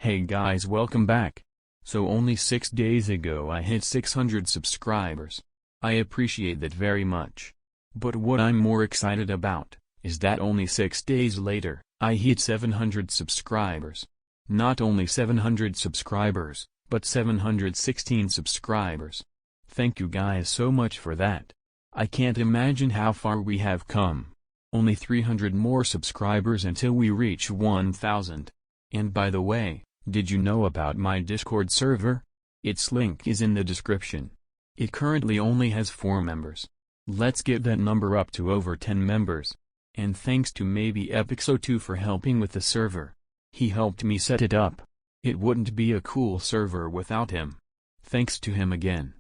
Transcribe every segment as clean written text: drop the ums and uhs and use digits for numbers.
Hey guys, welcome back. So only 6 days ago I hit 600 subscribers. I appreciate that very much. But what I'm more excited about, is that only 6 days later, I hit 700 subscribers. Not only 700 subscribers, but 716 subscribers. Thank you guys so much for that. I can't imagine how far we have come. Only 300 more subscribers until we reach 1000. And by the way, did you know about my Discord server? Its link is in the description. It currently only has 4 members. Let's get that number up to over 10 members. And thanks to maybe Epixo2 for helping with the server. He helped me set it up. It wouldn't be a cool server without him. Thanks to him again.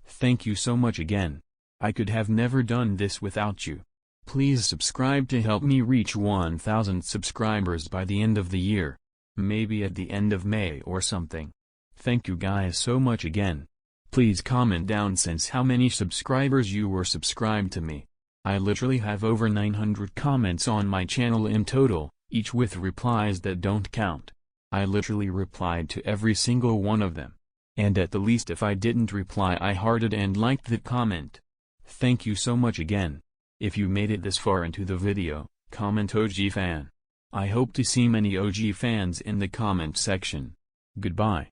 Thank you so much again. I could have never done this without you. Please subscribe to help me reach 1000 subscribers by the end of the year. Maybe at the end of May or something. Thank you guys so much again. Please comment down since how many subscribers you were subscribed to me. I literally have over 900 comments on my channel in total, each with replies that don't count. I literally replied to every single one of them. And at the least if I didn't reply I hearted and liked that comment. Thank you so much again. If you made it this far into the video, comment OG fan. I hope to see many OG fans in the comment section. Goodbye.